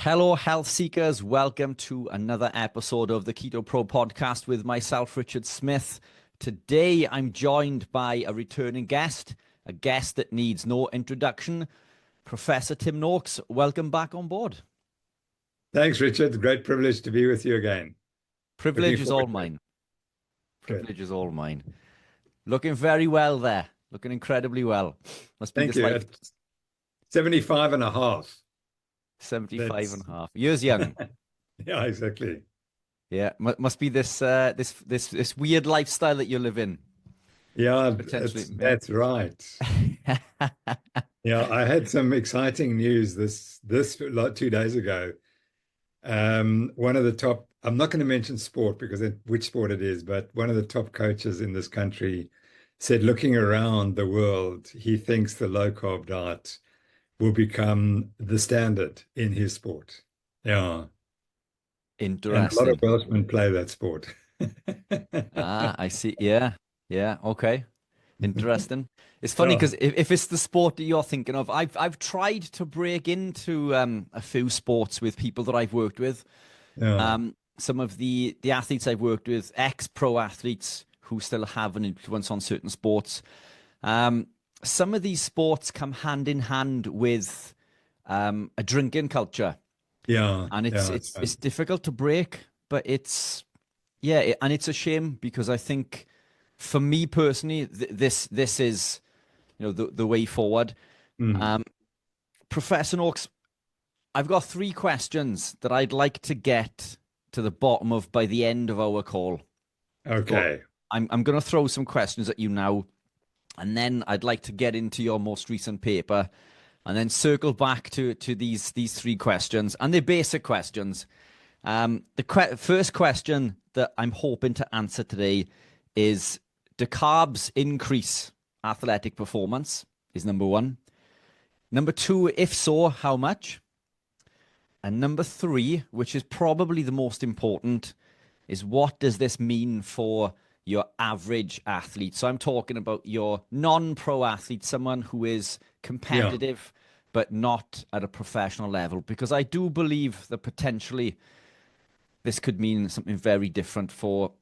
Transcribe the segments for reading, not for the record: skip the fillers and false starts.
Hello, health seekers. Welcome to another episode of the KetoPro Podcast with myself, Richard Smith. Today, I'm joined by a returning guest, a guest that needs no introduction, Professor Tim Noakes. Welcome back on board. Thanks, Richard. Great privilege to be with you again. Privilege is all mine. Privilege is all mine. Looking very well there. Looking incredibly well. Must be Thank you. At 75 and a half. 75 and a half. Years young. Yeah, exactly. Yeah, must be this weird lifestyle that you live in. Yeah, that's right. Yeah, I had some exciting news this 2 days ago. One of the top, I'm not going to mention sport because which sport it is, but one of the top coaches in this country said, looking around the world, he thinks the low carb diet will become the standard in his sport. Yeah. Interesting. And a lot of Welshmen play that sport. I see. Yeah. Okay. Interesting. It's funny because if it's the sport that you're thinking of, I've tried to break into a few sports with people that I've worked with. Yeah. Some of the athletes I've worked with, ex-pro athletes who still have an influence on certain sports. Some of these sports come hand in hand with a drinking culture. Yeah. And it's difficult to break, but it's a shame because I think for me personally, this is, the way forward. Professor Noakes, I've got 3 questions that I'd like to get to the bottom of by the end of our call. Okay. So I'm going to throw some questions at you now, and then I'd like to get into your most recent paper, and then circle back to these 3 questions, and they're basic questions. The first question that I'm hoping to answer today is, do carbs increase athletic performance? Is number 1. Number 2, if so, how much? And number 3, which is probably the most important, is what does this mean for your average athlete? So I'm talking about your non-pro athlete, someone who is competitive, but not at a professional level, because I do believe that potentially this could mean something very different for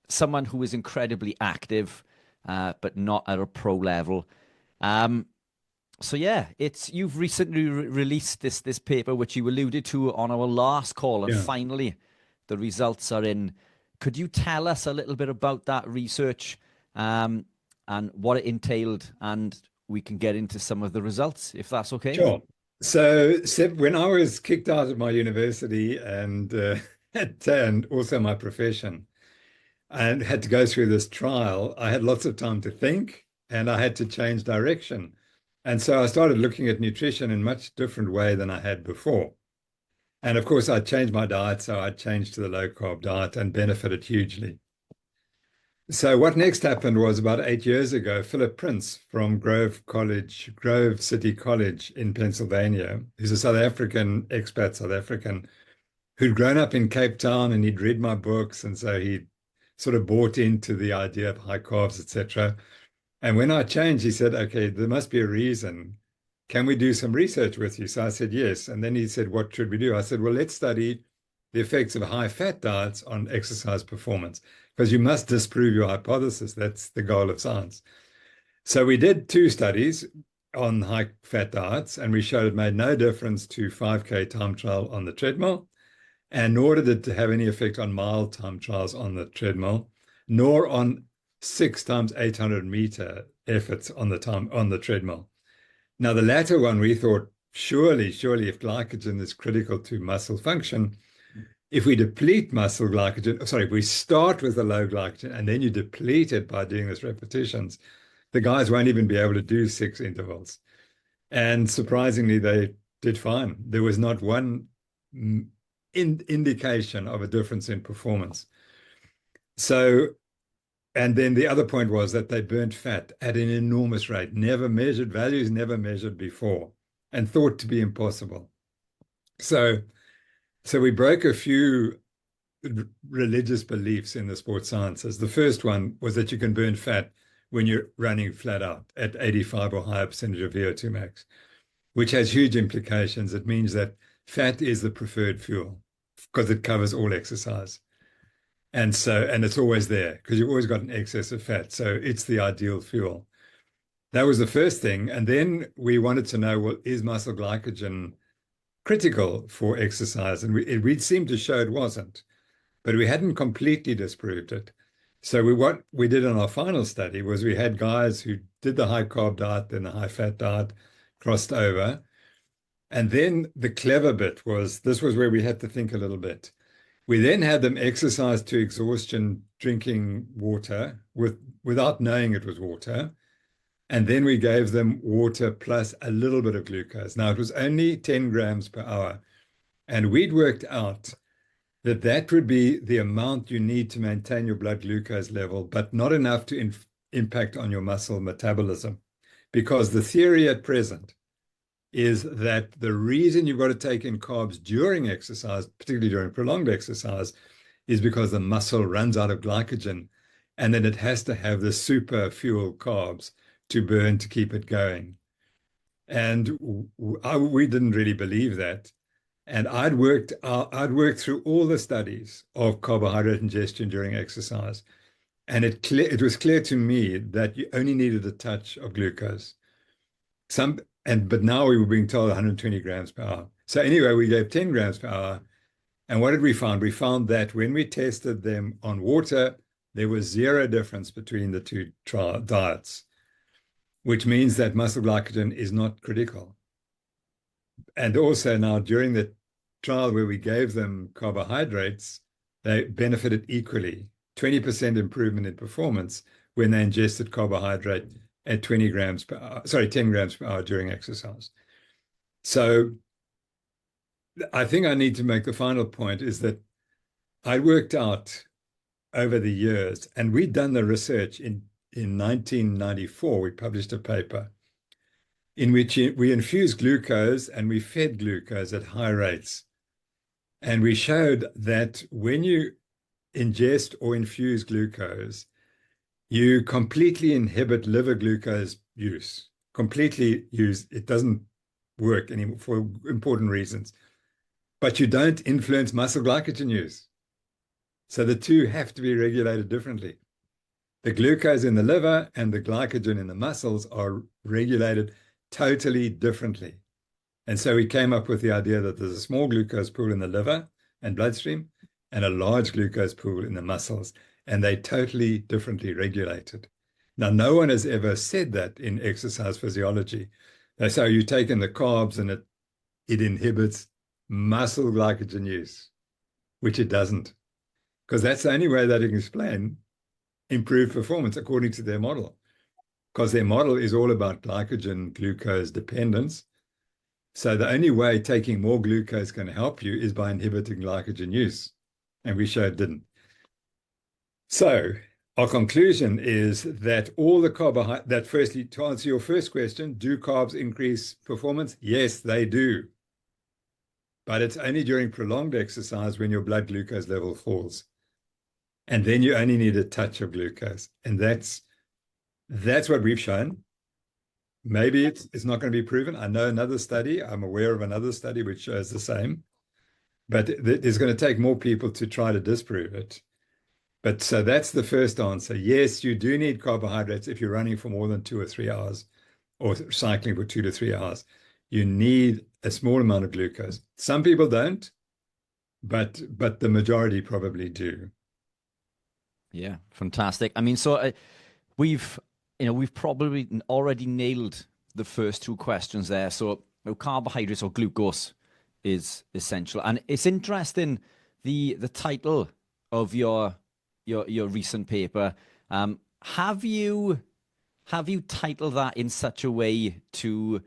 someone who is incredibly active, but not at a pro level. So yeah, you've recently released this paper, which you alluded to on our last call, and finally the results are in. Could you tell us a little bit about that research and what it entailed, and we can get into some of the results, if that's okay? Sure. So when I was kicked out of my university and also my profession, and had to go through this trial, I had lots of time to think and I had to change direction. And so I started looking at nutrition in a much different way than I had before. And of course, I changed my diet, so I changed to the low-carb diet and benefited hugely. So what next happened was about 8 years ago, Philip Prince from Grove City College in Pennsylvania, who's a South African, expat South African, who'd grown up in Cape Town, and he'd read my books, and so he sort of bought into the idea of high carbs, etc. And when I changed, he said, okay, there must be a reason. Can we do some research with you? So I said, yes. And then he said, what should we do? I said, well, let's study the effects of high-fat diets on exercise performance, because you must disprove your hypothesis. That's the goal of science. So we did 2 studies on high-fat diets, and we showed it made no difference to 5K time trial on the treadmill, and nor did it have any effect on mile time trials on the treadmill, nor on 6 times 800 meter efforts on the treadmill. Now, the latter one, we thought, surely, if glycogen is critical to muscle function, if we deplete muscle glycogen, if we start with a low glycogen and then you deplete it by doing this repetitions, the guys won't even be able to do 6 intervals. And surprisingly, they did fine. There was not one indication of a difference in performance. So, and then the other point was that they burnt fat at an enormous rate, values never measured before, and thought to be impossible. So we broke a few religious beliefs in the sports sciences. The first one was that you can burn fat when you're running flat out at 85 or higher percentage of VO2 max, which has huge implications. It means that fat is the preferred fuel because it covers all exercise. And it's always there because you've always got an excess of fat. So it's the ideal fuel. That was the first thing. And then we wanted to know, well, is muscle glycogen critical for exercise? And we seemed to show it wasn't, but we hadn't completely disproved it. So what we did in our final study was we had guys who did the high carb diet, then the high fat diet, crossed over. And then the clever bit was, this was where we had to think a little bit. We then had them exercise to exhaustion, drinking water without knowing it was water. And then we gave them water plus a little bit of glucose. Now, it was only 10 grams per hour. And we'd worked out that would be the amount you need to maintain your blood glucose level, but not enough to impact on your muscle metabolism. Because the theory at present is that the reason you've got to take in carbs during exercise, particularly during prolonged exercise, is because the muscle runs out of glycogen and then it has to have the super fuel carbs to burn to keep it going. And we didn't really believe that. And I'd worked through all the studies of carbohydrate ingestion during exercise. And it was clear to me that you only needed a touch of glucose. But now we were being told 120 grams per hour. So anyway, we gave 10 grams per hour. And what did we find? We found that when we tested them on water, there was zero difference between the two diets, which means that muscle glycogen is not critical. And also now during the trial where we gave them carbohydrates, they benefited equally, 20% improvement in performance when they ingested carbohydrate at 10 grams per hour during exercise. So I think I need to make the final point is that I worked out over the years, and we'd done the research in 1994, we published a paper in which we infused glucose and we fed glucose at high rates. And we showed that when you ingest or infuse glucose, you completely inhibit liver glucose use. It doesn't work anymore for important reasons. But you don't influence muscle glycogen use. So the two have to be regulated differently. The glucose in the liver and the glycogen in the muscles are regulated totally differently. And so we came up with the idea that there's a small glucose pool in the liver and bloodstream and a large glucose pool in the muscles, and they totally differently regulated. Now, no one has ever said that in exercise physiology. They say, you take in the carbs and it inhibits muscle glycogen use, which it doesn't, because that's the only way that you can explain improved performance according to their model, because their model is all about glycogen glucose dependence. So the only way taking more glucose can help you is by inhibiting glycogen use. And we showed it didn't. So our conclusion is that all the carbohydrates, that firstly, to answer your first question, do carbs increase performance? Yes, they do. But it's only during prolonged exercise when your blood glucose level falls. And then you only need a touch of glucose. And that's what we've shown. Maybe it's not going to be proven. I'm aware of another study which shows the same, but there's going to take more people to try to disprove it. But so that's the first answer. Yes, you do need carbohydrates if you're running for more than 2 or 3 hours or cycling for 2 to 3 hours. You need a small amount of glucose. Some people don't, but the majority probably do. Yeah, fantastic. I mean, so we've probably already nailed the first two questions there. So carbohydrates or glucose is essential, and it's interesting the title of your recent paper. Have you titled that in such a way to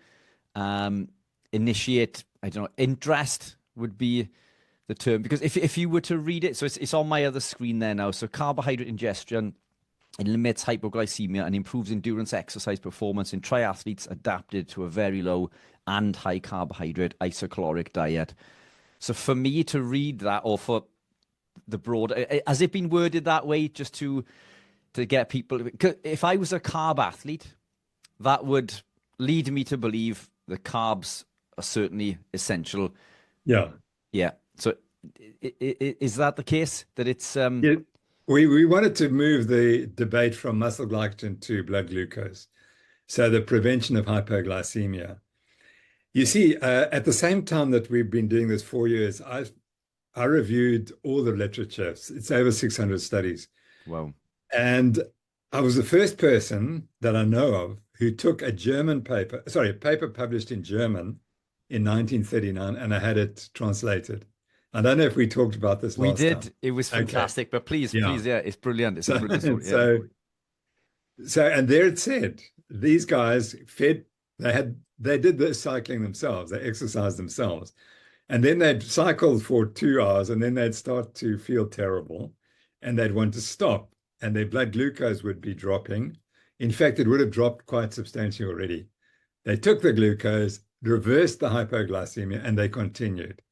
initiate, I don't know, interest would be the term, because if you were to read it, so it's on my other screen there now. So carbohydrate ingestion, it limits hypoglycemia and improves endurance exercise performance in triathletes adapted to a very low and high carbohydrate isocaloric diet. So for me to read that, or for the broad, has it been worded that way just to get people? If I was a carb athlete, that would lead me to believe the carbs are certainly essential. Yeah. Yeah. So is that the case that it's Yeah. We wanted to move the debate from muscle glycogen to blood glucose. So the prevention of hypoglycemia. You see, at the same time that we've been doing this 4 years, I reviewed all the literature. It's over 600 studies. wow. And I was the first person that I know of who took a German paper, sorry, a paper published in German in 1939, and I had it translated. I don't know if we talked about this We last time. did. It was Okay. fantastic. But please, Yeah. please, yeah, it's brilliant. It's a So, brilliant story. Yeah. so, and there it said, these guys they did the cycling themselves, they exercised themselves. And then they'd cycle for 2 hours and then they'd start to feel terrible and they'd want to stop and their blood glucose would be dropping. In fact, it would have dropped quite substantially already. They took the glucose, reversed the hypoglycemia, and they continued.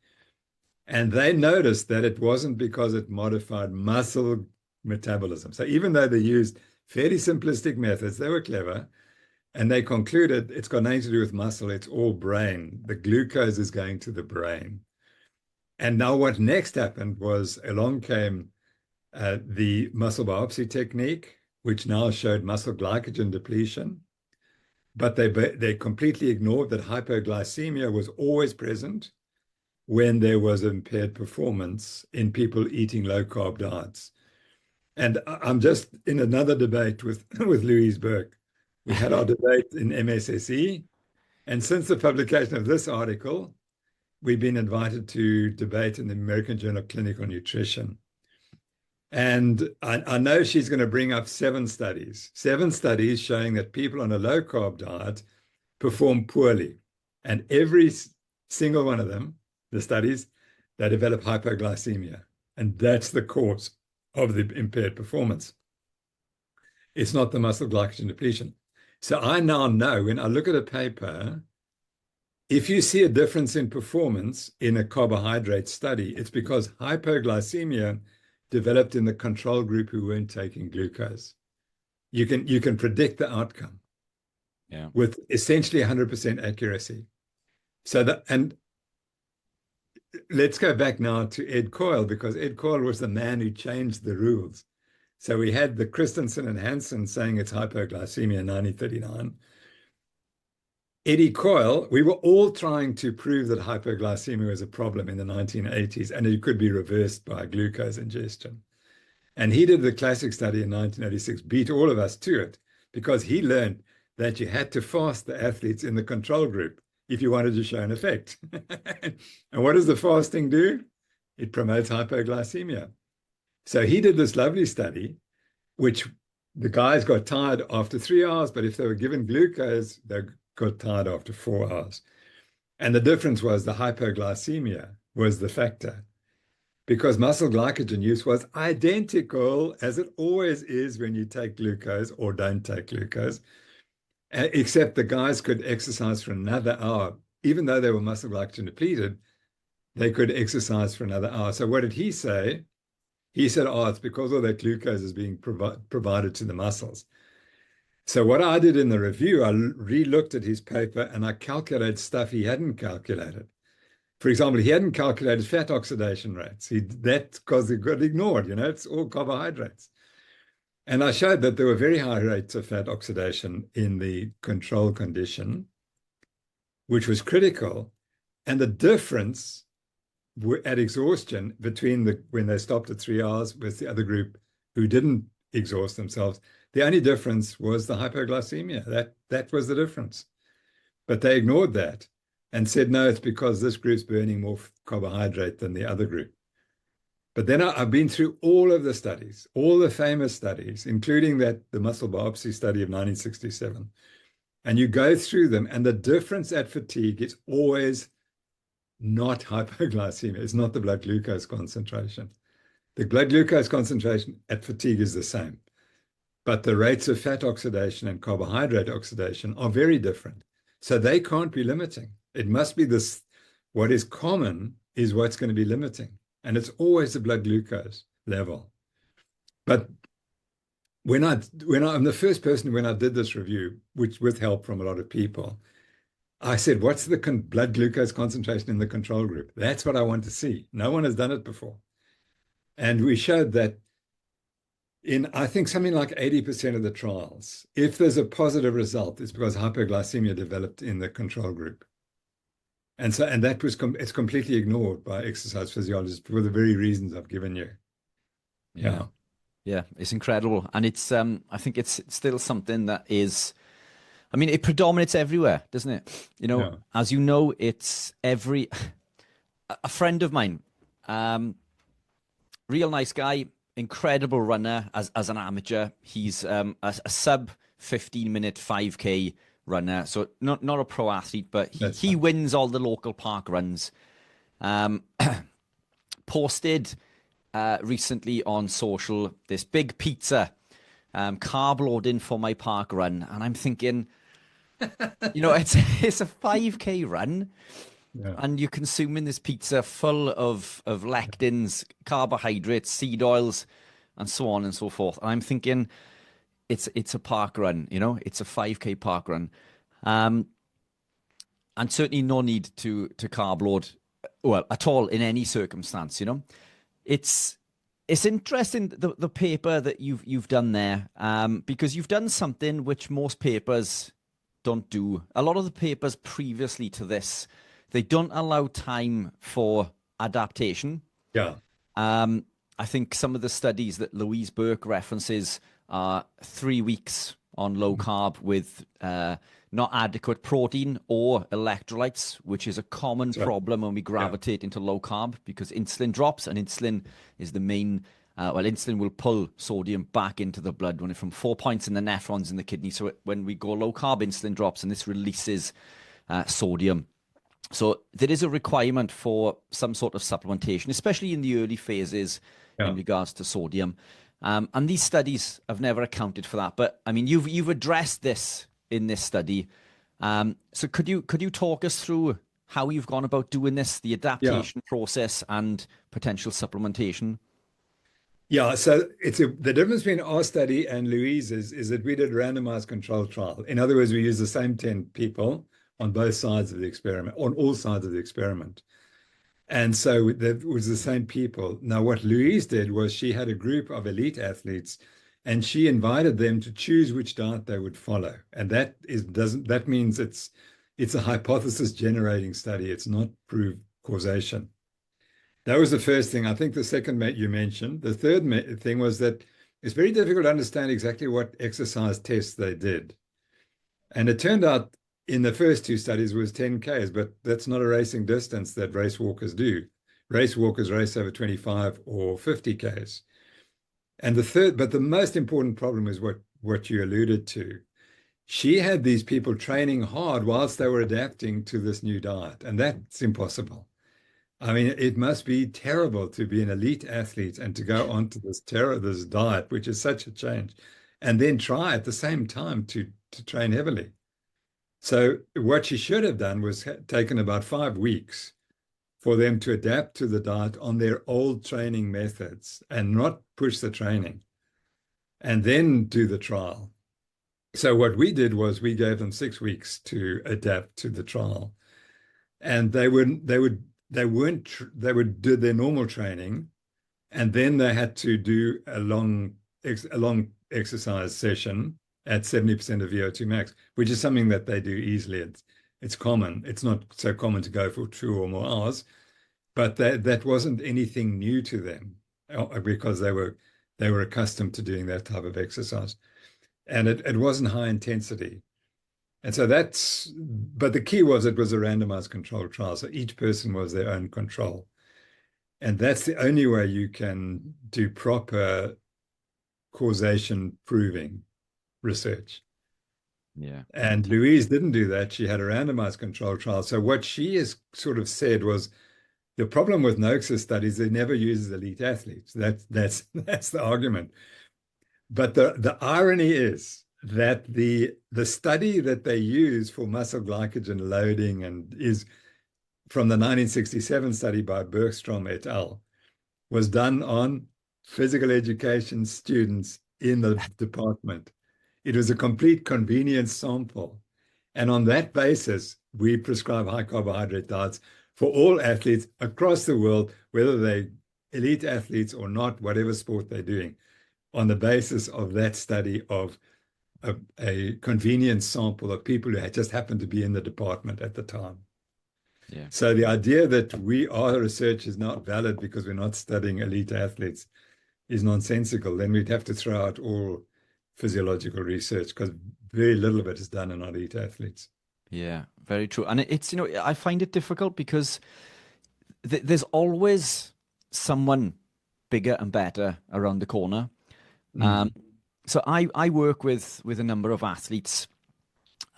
And they noticed that it wasn't because it modified muscle metabolism. So even though they used fairly simplistic methods, they were clever. And they concluded it's got nothing to do with muscle, it's all brain. The glucose is going to the brain. And now what next happened was along came the muscle biopsy technique, which now showed muscle glycogen depletion. But they completely ignored that hypoglycemia was always present when there was impaired performance in people eating low carb diets. And I'm just in another debate with Louise Burke. We had our debate in MSSE, and since the publication of this article, we've been invited to debate in the American Journal of Clinical Nutrition. And I know she's going to bring up seven studies showing that people on a low carb diet perform poorly. And every single one of them, the studies, they develop hypoglycemia. And that's the cause of the impaired performance. It's not the muscle glycogen depletion. So I now know when I look at a paper, if you see a difference in performance in a carbohydrate study, it's because hypoglycemia developed in the control group who weren't taking glucose. You can predict the outcome with essentially 100% accuracy. And let's go back now to Ed Coyle, because Ed Coyle was the man who changed the rules. So we had the Christensen and Hansen saying it's hypoglycemia in 1939. Eddie Coyle, we were all trying to prove that hypoglycemia was a problem in the 1980s and it could be reversed by glucose ingestion. And he did the classic study in 1986, beat all of us to it, because he learned that you had to fast the athletes in the control group if you wanted to show an effect. And what does the fasting do? It promotes hypoglycemia. So he did this lovely study, which the guys got tired after 3 hours, but if they were given glucose, they got tired after 4 hours. And the difference was the hypoglycemia was the factor, because muscle glycogen use was identical, as it always is when you take glucose or don't take glucose, except the guys could exercise for another hour. Even though they were muscle glycogen depleted, they could exercise for another hour. So what did he say? He said, oh, it's because all that glucose is being provided to the muscles. So what I did in the review, I re-looked at his paper and I calculated stuff he hadn't calculated. For example, he hadn't calculated fat oxidation rates. That's because it got ignored, it's all carbohydrates. And I showed that there were very high rates of fat oxidation in the control condition, which was critical. And the difference at exhaustion between when they stopped at 3 hours with the other group who didn't exhaust themselves, the only difference was the hypoglycemia. That was the difference. But they ignored that and said, no, it's because this group's burning more carbohydrate than the other group. But then I've been through all of the studies, all the famous studies, including the muscle biopsy study of 1967. And you go through them, and the difference at fatigue is always not hypoglycemia. It's not the blood glucose concentration. The blood glucose concentration at fatigue is the same, but the rates of fat oxidation and carbohydrate oxidation are very different. So they can't be limiting. It must be this, what is common is what's going to be limiting. And it's always the blood glucose level. But I'm the first person when I did this review, which with help from a lot of people, I said, what's the blood glucose concentration in the control group? That's what I want to see. No one has done it before. And we showed that in, I think, something like 80% of the trials, if there's a positive result, it's because hypoglycemia developed in the control group. And so, and that was, it's completely ignored by exercise physiologists for the very reasons I've given you. Yeah. Yeah, it's incredible. And it's I think it's still something that is, I mean, it predominates everywhere, doesn't it? You know, Yeah. as you know, it's a friend of mine, real nice guy, incredible runner as an amateur. He's a sub 15-minute 5K runner. So not a pro athlete, but That's he fine. wins all the local park runs. Um, Posted recently on social this big pizza, carb loading for my park run, and I'm thinking, you know, it's a 5K run, Yeah. and you're consuming this pizza full of lectins, carbohydrates, seed oils, and so on and so forth. And I'm thinking, it's a park run, you know, it's a 5K park run, and certainly no need to carb load, well, at all in any circumstance, you know. It's it's interesting the paper that you've done there, because you've done something which most papers don't do. A lot of the papers previously to this, they don't allow time for adaptation. Yeah. I think some of the studies that Louise Burke references are 3 weeks on low carb with not adequate protein or electrolytes, which is a common That's right. problem when we gravitate into low carb because insulin drops, and insulin is the main. Well, insulin will pull sodium back into the blood when it from 4 points in the nephrons in the kidney. So when we go low carb, insulin drops, and this releases sodium. So there is a requirement for some sort of supplementation, especially in the early phases in Yeah. regards to sodium. And these studies have never accounted for that. But I mean, you've addressed this in this study. So could you talk us through how you've gone about doing this, the Yeah. adaptation process and potential supplementation? Yeah, so the difference between our study and Louise's is that we did a randomized controlled trial. In other words, we used the same 10 people on both sides of the experiment, on all sides of the experiment. And so that was the same people. Now, what Louise did was she had a group of elite athletes and she invited them to choose which diet they would follow. And that means it's a hypothesis generating study. It's not proof causation. That was the first thing. I think the second you mentioned. The third thing was that it's very difficult to understand exactly what exercise tests they did. And it turned out in the first two studies was 10 Ks, but that's not a racing distance that race walkers do. Race walkers race over 25 or 50 Ks. And but the most important problem is what you alluded to. She had these people training hard whilst they were adapting to this new diet, and that's impossible. I mean, it must be terrible to be an elite athlete and to go onto this diet, which is such a change, and then try at the same time to train heavily. So what she should have done was taken about 5 weeks for them to adapt to the diet on their old training methods and not push the training, and then do the trial. So what we did was we gave them 6 weeks to adapt to the trial, and they would do their normal training, and then they had to do a long exercise session at 70% of VO2 max, which is something that they do easily. It's common. It's not so common to go for 2 or more hours, but that wasn't anything new to them because they were accustomed to doing that type of exercise, and it wasn't high intensity. And so but the key was it was a randomized controlled trial. So each person was their own control. And that's the only way you can do proper causation proving research. Yeah. And Louise didn't do that. She had a randomized controlled trial. So what she has sort of said was the problem with Noakes' studies, they never uses elite athletes. That's the argument. But the irony is that the study that they use for muscle glycogen loading and is from the 1967 study by Bergstrom et al. Was done on physical education students in the department. It was a complete convenience sample. And on that basis, we prescribe high carbohydrate diets for all athletes across the world, whether they're elite athletes or not, whatever sport they're doing, on the basis of that study of a convenience sample of people who just happened to be in the department at the time. Yeah. So the idea that our research is not valid because we're not studying elite athletes is nonsensical. Then we'd have to throw out all physiological research because very little of it is done in elite athletes. Yeah, very true. And it's, I find it difficult because there's always someone bigger and better around the corner. So I work with a number of athletes.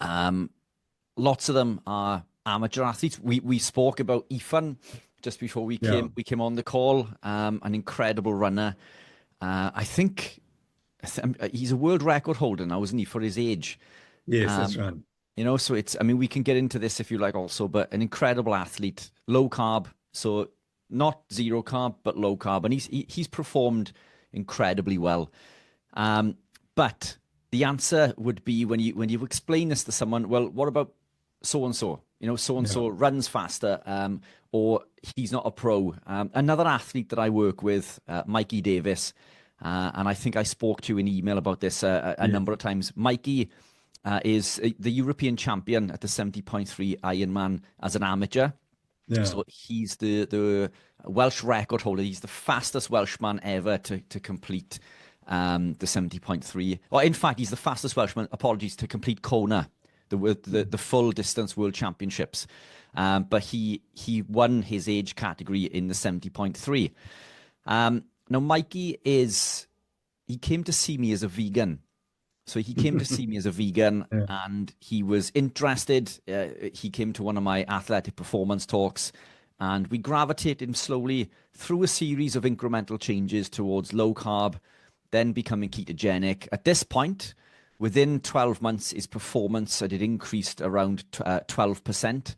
Lots of them are amateur athletes. We spoke about Ethan just before we came on the call. An incredible runner. I think he's a world record holder now, isn't he, for his age? Yes, that's right. So we can get into this if you like also, but an incredible athlete, low carb, so not zero carb, but low carb. And he's performed incredibly well. But the answer would be when you explain this to someone, well, what about so-and-so? So-and-so runs faster, or he's not a pro. Another athlete that I work with, Mikey Davis, and I think I spoke to you in email about this a number of times. Mikey is the European champion at the 70.3 Ironman as an amateur. Yeah. So he's the Welsh record holder. He's the fastest Welshman ever to complete the 70.3. Or in fact, he's the fastest Welshman, to complete Kona, the full distance world championships. But he won his age category in the 70.3. Now, Mikey he came to see me as a vegan. So he came to see me as a vegan and he was interested. He came to one of my athletic performance talks and we gravitated slowly through a series of incremental changes towards low carb, then becoming ketogenic. At this point, within 12 months, his performance had increased around 12%.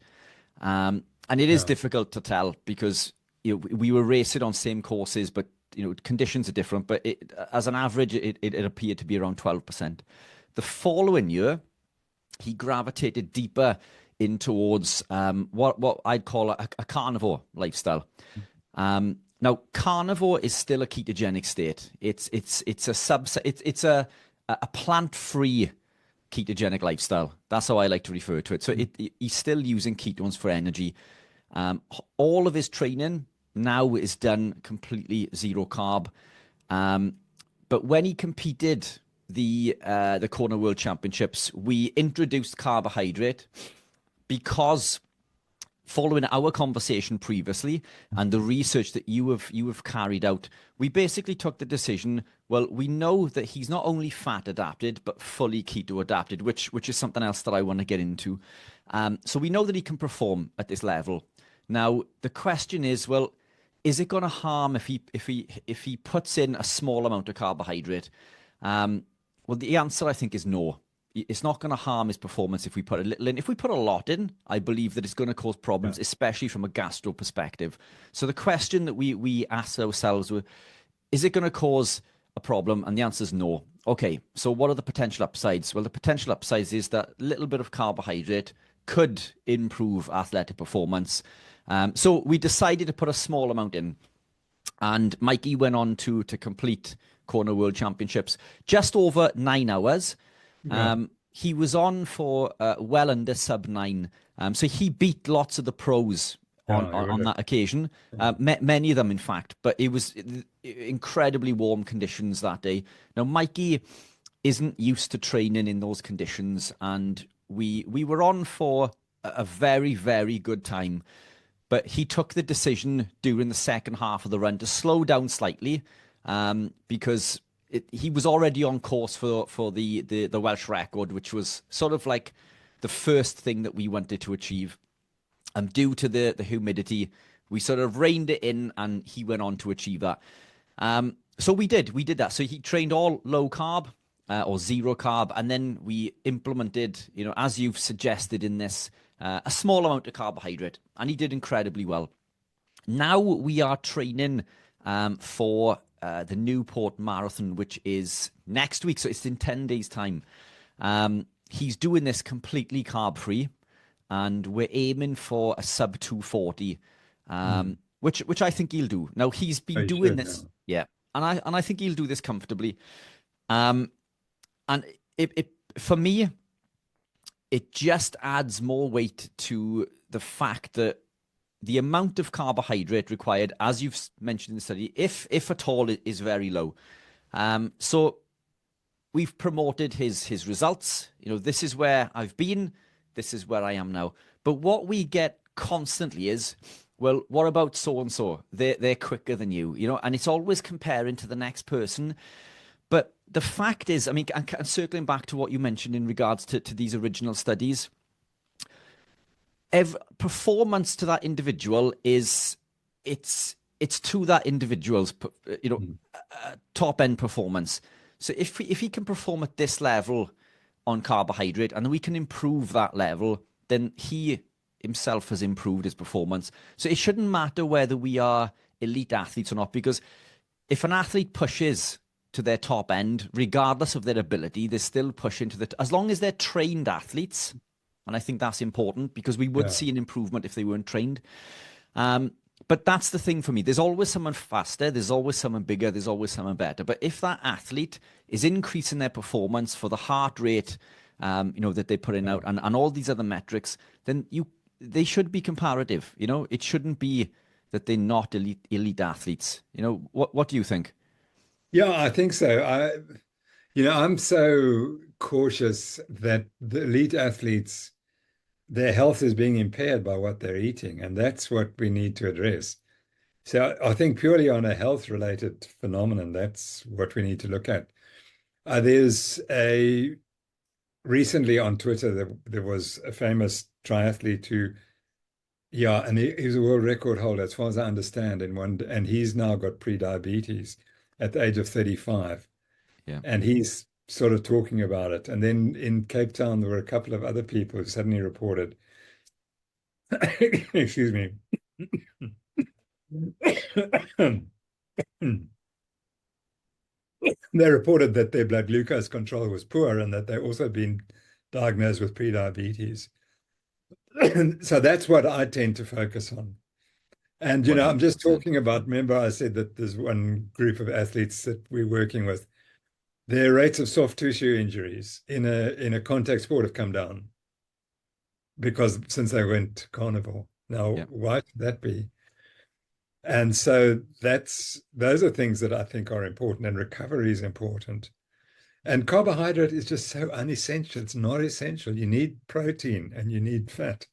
And it is difficult to tell because we were racing on same courses, but conditions are different, but as an average, it appeared to be around 12%. The following year, he gravitated deeper in towards what I'd call a carnivore lifestyle. Now, carnivore is still a ketogenic state. It's a plant-free ketogenic lifestyle. That's how I like to refer to it. So he's still using ketones for energy. All of his training now is done completely zero carb. But when he competed the Kona World Championships, we introduced carbohydrate because following our conversation previously and the research that you have carried out, we basically took the decision, well, we know that he's not only fat adapted, but fully keto adapted, which is something else that I want to get into. So we know that he can perform at this level. Now, the question is, well, is it going to harm if he puts in a small amount of carbohydrate? Well, the answer I think is no. It's not going to harm his performance if we put a little in. If we put a lot in, I believe that it's going to cause problems, especially from a gastro perspective. So the question that we asked ourselves was, is it going to cause a problem? And the answer is no. Okay, so what are the potential upsides? Well, the potential upsides is that a little bit of carbohydrate could improve athletic performance. So we decided to put a small amount in, and Mikey went on to complete Kona World Championships just over 9 hours. He was on for well under sub 9. So he beat lots of the pros on that occasion, many of them, in fact. But it was incredibly warm conditions that day. Now, Mikey isn't used to training in those conditions, and we were on for a very, very good time. But he took the decision during the second half of the run to slow down slightly because he was already on course for the Welsh record, which was sort of like the first thing that we wanted to achieve. And due to the humidity, we sort of reined it in and he went on to achieve that. So we did that. So he trained all low carb or zero carb. And then we implemented, as you've suggested in this, a small amount of carbohydrate, and he did incredibly well. Now we are training for the Newport Marathon, which is next week, so it's in 10 days' time. he's doing this completely carb free, and we're aiming for a sub 240, which I think he'll do. Now he's been doing this, yeah, and I think he'll do this comfortably. And it for me, it just adds more weight to the fact that the amount of carbohydrate required, as you've mentioned in the study, if at all, is very low. So we've promoted his results. This is where I've been. This is where I am now. But what we get constantly is, well, what about so-and-so? They're quicker than you, and it's always comparing to the next person. But the fact is, I mean, and circling back to what you mentioned in regards to these original studies, performance to that individual it's to that individual's top end performance. So if he can perform at this level on carbohydrate, and we can improve that level, then he himself has improved his performance. So it shouldn't matter whether we are elite athletes or not, because if an athlete pushes to their top end, regardless of their ability, they're still pushing as long as they're trained athletes. And I think that's important, because we would see an improvement if they weren't trained. But that's the thing for me. There's always someone faster. There's always someone bigger. There's always someone better. But if that athlete is increasing their performance for the heart rate, that they're putting out, and all these other metrics, then they should be comparative. It shouldn't be that they're not elite athletes. What do you think? Yeah, I think so. I'm so cautious that the elite athletes, their health is being impaired by what they're eating, and that's what we need to address. So I think purely on a health-related phenomenon, that's what we need to look at. There's recently on Twitter, there was a famous triathlete who, and he's a world record holder, as far as I understand, and he's now got pre-diabetes at the age of 35. Yeah. And he's sort of talking about it. And then in Cape Town, there were a couple of other people who suddenly reported, excuse me. They reported that their blood glucose control was poor and that they've also been diagnosed with pre-diabetes. So that's what I tend to focus on. And, I'm just talking about, remember I said that there's one group of athletes that we're working with. Their rates of soft tissue injuries in a contact sport have come down since they went carnivore. Now, why should that be? And so those are things that I think are important, and recovery is important. And carbohydrate is just so unessential. It's not essential. You need protein and you need fat.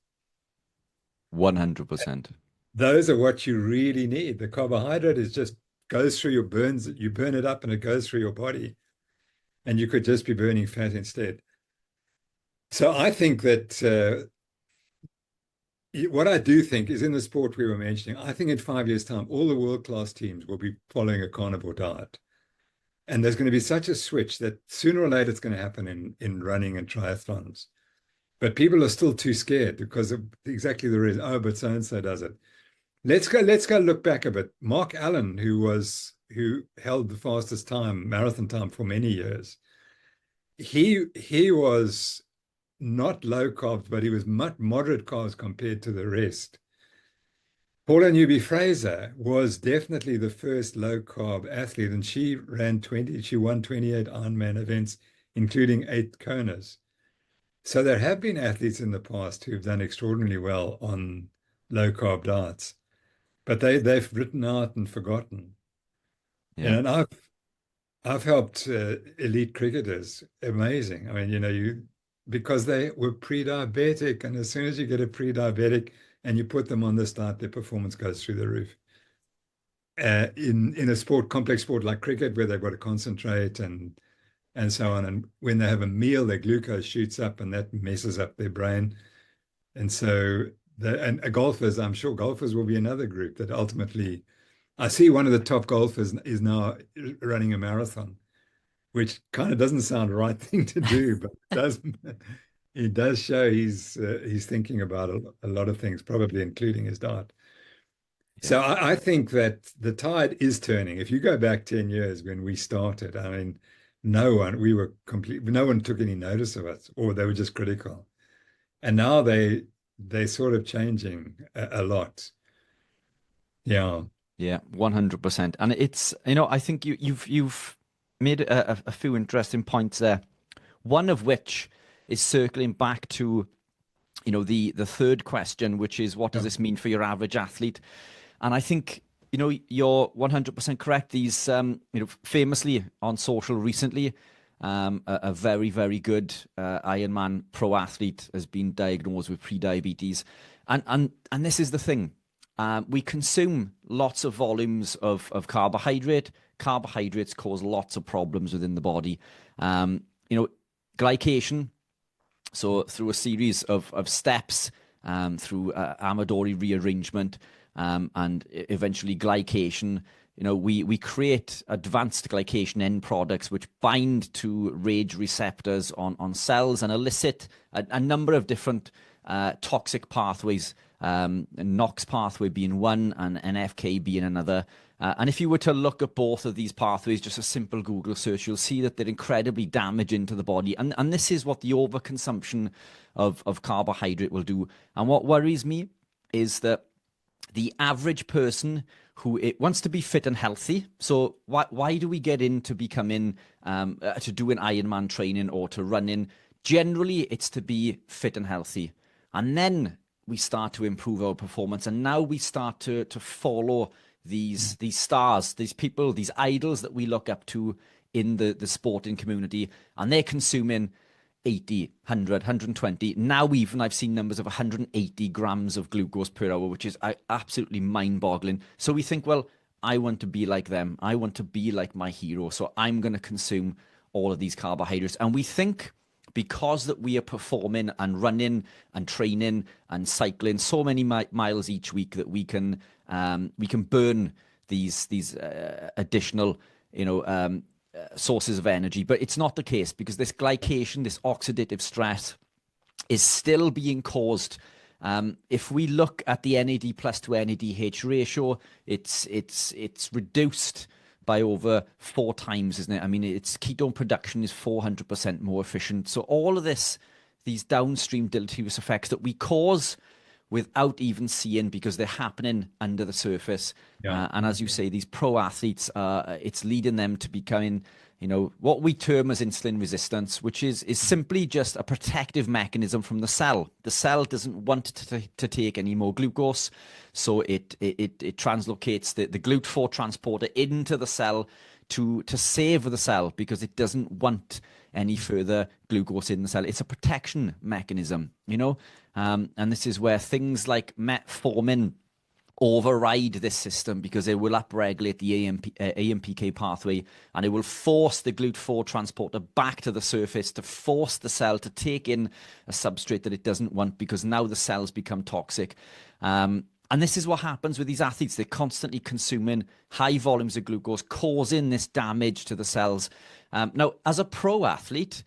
100%. Those are what you really need. The carbohydrate just goes through your burns. You burn it up and it goes through your body. And you could just be burning fat instead. So I think that what I do think is, in the sport we were mentioning, I think in 5 years' time, all the world-class teams will be following a carnivore diet. And there's going to be such a switch that sooner or later it's going to happen in running and triathlons. But people are still too scared because of exactly the reason. Oh, but so-and-so does it. Let's go look back a bit. Mark Allen, who held the fastest marathon time for many years, he was not low carbs, but he was much moderate carbs compared to the rest. Paula Newby-Fraser was definitely the first low carb athlete, and she won 28 Ironman events, including 8 Konas. So there have been athletes in the past who've done extraordinarily well on low carb diets, but they've written out and forgotten. Yeah. And I've helped elite cricketers. Amazing. I mean, because they were pre-diabetic, and as soon as you get a pre-diabetic and you put them on this diet, their performance goes through the roof. In a complex sport like cricket, where they've got to concentrate and so on, and when they have a meal, their glucose shoots up, and that messes up their brain. And so, golfers, I'm sure golfers will be another group that ultimately. I see one of the top golfers is now running a marathon, which kind of doesn't sound the right thing to do, but it does show he's thinking about a lot of things, probably including his diet. Yeah. So I think that the tide is turning. If you go back 10 years when we started, I mean, no one took any notice of us, or they were just critical. And now they're sort of changing a lot. Yeah. Yeah, 100%. And it's, I think you've made a few interesting points there. One of which is circling back to, the third question, which is what does Yeah. this mean for your average athlete? And I think, you're 100% correct. These, famously on social recently, a very, very good Ironman pro athlete has been diagnosed with prediabetes. And this is the thing. We consume lots of volumes of carbohydrate. Carbohydrates cause lots of problems within the body. Glycation, so through a series of steps, through Amadori rearrangement, and eventually glycation, we create advanced glycation end products which bind to RAGE receptors on cells and elicit a number of different toxic pathways, NOx pathway being one and NFK being another. And if you were to look at both of these pathways, just a simple Google search, you'll see that they're incredibly damaging to the body. And this is what the overconsumption of carbohydrate will do. And what worries me is that the average person who wants to be fit and healthy. So why do we get into becoming, to do an Ironman training or to running? Generally, it's to be fit and healthy. And then we start to improve our performance. And now we start to follow these stars, these people, these idols that we look up to in the sporting community. And they're consuming 80, 100, 120. Now even I've seen numbers of 180 grams of glucose per hour, which is absolutely mind-boggling. So we think, well, I want to be like them. I want to be like my hero. So I'm going to consume all of these carbohydrates. And we think because that we are performing and running and training and cycling so many miles each week that we can burn these additional, sources of energy. But it's not the case, because this glycation, this oxidative stress, is still being caused. If we look at the NAD plus to NADH ratio, it's reduced by over 4 times, isn't it? I mean, its ketone production is 400% more efficient. So all of these downstream deleterious effects that we cause without even seeing, because they're happening under the surface. Yeah. And as you say, these pro athletes, it's leading them to becoming, what we term as insulin resistance, which is simply just a protective mechanism from the cell. The cell doesn't want to take any more glucose, so it translocates the GLUT4 transporter into the cell to save the cell, because it doesn't want any further glucose in the cell. It's a protection mechanism, and this is where things like metformin override this system, because it will upregulate the AMPK pathway, and it will force the GLUT4 transporter back to the surface to force the cell to take in a substrate that it doesn't want, because now the cells become toxic. And this is what happens with these athletes. They're constantly consuming high volumes of glucose, causing this damage to the cells. Now, as a pro athlete,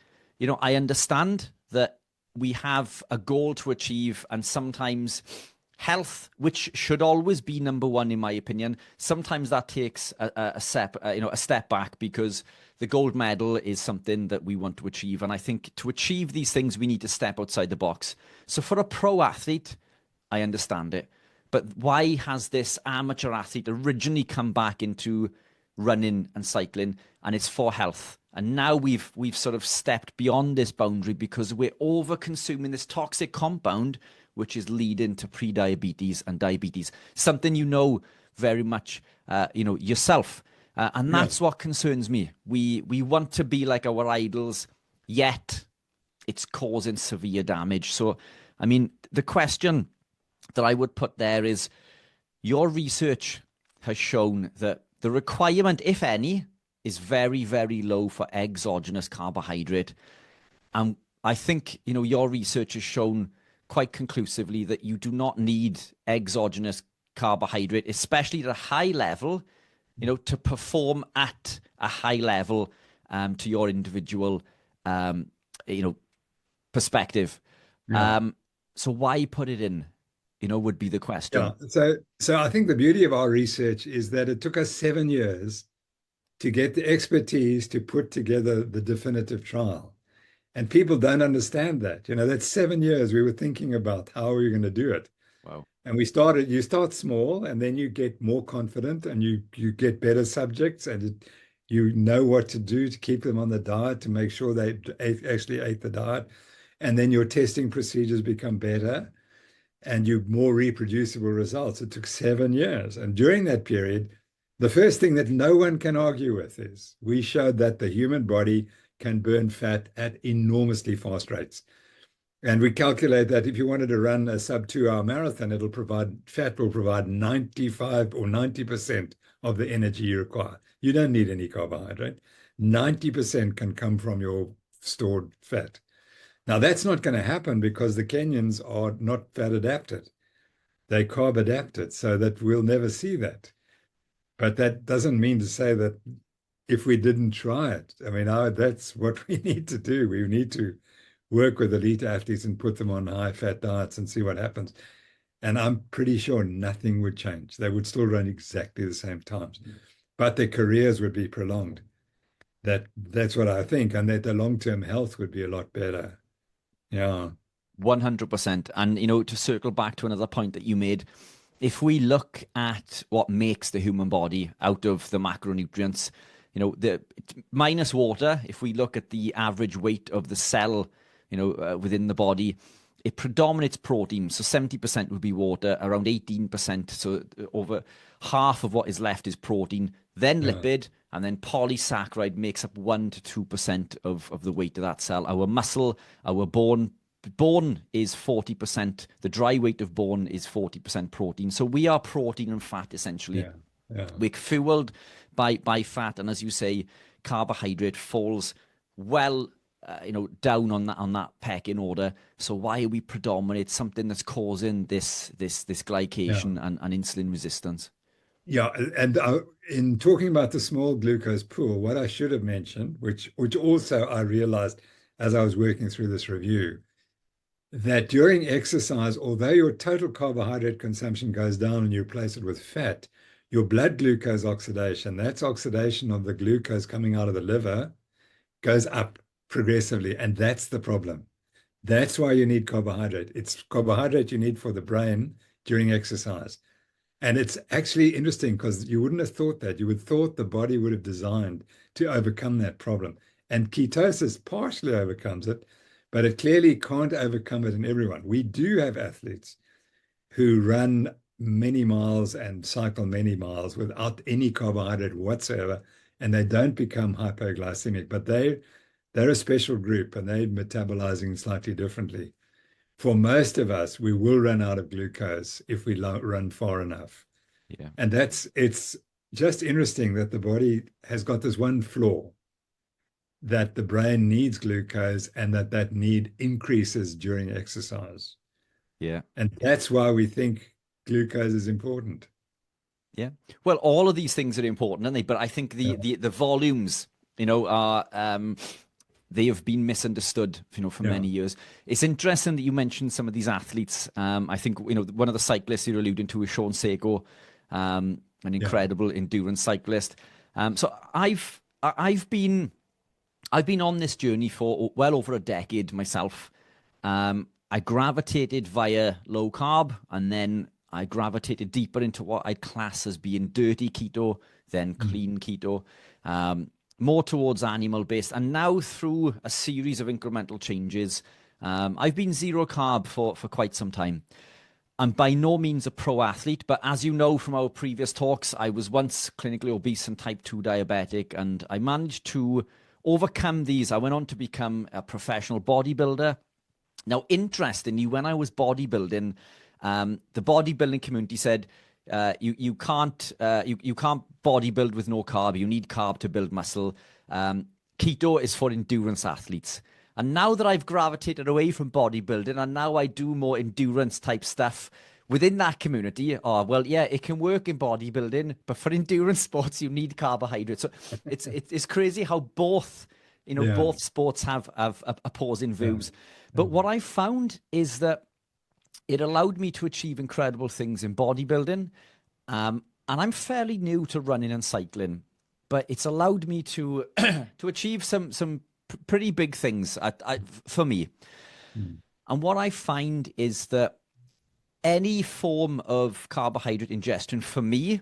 I understand that we have a goal to achieve, and sometimes health, which should always be number one, in my opinion, sometimes that takes a step back, because the gold medal is something that we want to achieve. And I think to achieve these things, we need to step outside the box. So for a pro athlete, I understand it. But why has this amateur athlete originally come back into running and cycling? And it's for health. And now we've sort of stepped beyond this boundary, because we're over consuming this toxic compound, which is leading to prediabetes and diabetes. Something very much, yourself. And that's what concerns me. We want to be like our idols, yet it's causing severe damage. So, I mean, the question that I would put there is, your research has shown that the requirement, if any, is very, very low for exogenous carbohydrate. And I think, your research has shown quite conclusively that you do not need exogenous carbohydrate, especially at a high level, to perform at a high level to your individual, perspective. Yeah. So why put it in, would be the question. Yeah. So I think the beauty of our research is that it took us 7 years to get the expertise to put together the definitive trial. And people don't understand that. That's 7 years we were thinking about how are we going to do it. Wow. And you start small and then you get more confident and you get better subjects and you know what to do to keep them on the diet to make sure they actually ate the diet. And then your testing procedures become better and you more reproducible results. It took 7 years. And during that period, the first thing that no one can argue with is we showed that the human body can burn fat at enormously fast rates. And we calculate that if you wanted to run a sub 2 hour marathon, fat will provide 95 or 90% of the energy you require. You don't need any carbohydrate. 90% can come from your stored fat. Now, that's not going to happen because the Kenyans are not fat adapted. They carb adapted, so that we'll never see that. But that doesn't mean to say that if we didn't try it, I mean, that's what we need to do. We need to work with elite athletes and put them on high-fat diets and see what happens. And I'm pretty sure nothing would change. They would still run exactly the same times, but their careers would be prolonged. That's what I think, and that the long-term health would be a lot better. Yeah. 100%. And, to circle back to another point that you made, if we look at what makes the human body out of the macronutrients, the minus water, if we look at the average weight of the cell, within the body, it predominates protein. So 70% would be water, around 18%. So over half of what is left is protein, then lipid, and then polysaccharide makes up 1 to 2% of the weight of that cell. Our muscle, our bone is 40%. The dry weight of bone is 40% protein. So we are protein and fat, essentially. Yeah. Yeah. We're fueled by fat. And as you say, carbohydrate falls well down on that pecking order. So why are we predominate something that's causing this glycation and insulin resistance? Yeah, and in talking about the small glucose pool, what I should have mentioned, which also I realized as I was working through this review, that during exercise, although your total carbohydrate consumption goes down and you replace it with fat, your blood glucose oxidation, that's oxidation of the glucose coming out of the liver, goes up progressively. And that's the problem. That's why you need carbohydrate. It's carbohydrate you need for the brain during exercise. And it's actually interesting because you wouldn't have thought that. You would have thought the body would have designed to overcome that problem. And ketosis partially overcomes it, but it clearly can't overcome it in everyone. We do have athletes who run many miles and cycle many miles without any carbohydrate whatsoever, and they don't become hypoglycemic, but they're a special group and they're metabolizing slightly differently. For most of us, we will run out of glucose if we run far enough. Yeah. And it's just interesting that the body has got this one flaw, that the brain needs glucose and that need increases during exercise. Yeah. And that's why we think glucose is important. Yeah. Well, all of these things are important, aren't they? But I think the volumes, are they have been misunderstood, for many years. It's interesting that you mentioned some of these athletes. I think, one of the cyclists you're alluding to is Sean Seiko, an incredible endurance cyclist. So I've been on this journey for well over a decade myself. I gravitated via low carb, and then I gravitated deeper into what I'd class as being dirty keto, then clean keto. More towards animal-based, and now through a series of incremental changes, I've been zero carb for quite some time. I'm by no means a pro athlete, but as you know from our previous talks, I was once clinically obese and type 2 diabetic, and I managed to overcome these. I went on to become a professional bodybuilder. Now, interestingly, when I was bodybuilding, the bodybuilding community said, you can't bodybuild with no carb. You need carb to build muscle. Keto is for endurance athletes. And now that I've gravitated away from bodybuilding and now I do more endurance type stuff within that community, it can work in bodybuilding, but for endurance sports, you need carbohydrates. So it's crazy how both sports have opposing views. But what I found is that it allowed me to achieve incredible things in bodybuilding. And I'm fairly new to running and cycling. but it's allowed me to to achieve some pretty big things for me. Mm. And what I find is that any form of carbohydrate ingestion for me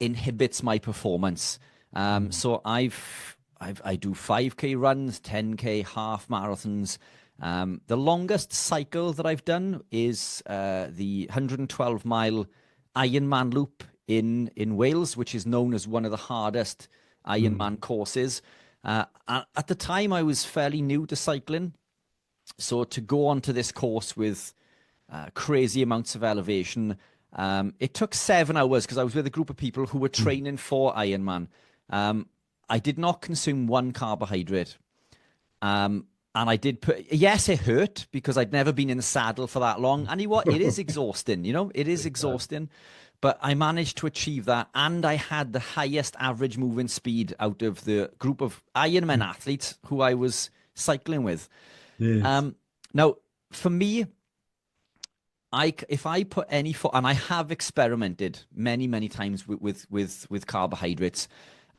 inhibits my performance. So I do 5K runs, 10K half marathons. The longest cycle that I've done is the 112-mile Ironman loop in Wales, which is known as one of the hardest Ironman courses. At the time, I was fairly new to cycling. So to go onto this course with crazy amounts of elevation, it took 7 hours because I was with a group of people who were training for Ironman. I did not consume one carbohydrate. And I did put, yes, it hurt because I'd never been in the saddle for that long. And it is exhausting, it is exhausting. But I managed to achieve that. And I had the highest average moving speed out of the group of Ironman athletes who I was cycling with. Yes. Now, for me, if I put any and I have experimented many times with carbohydrates,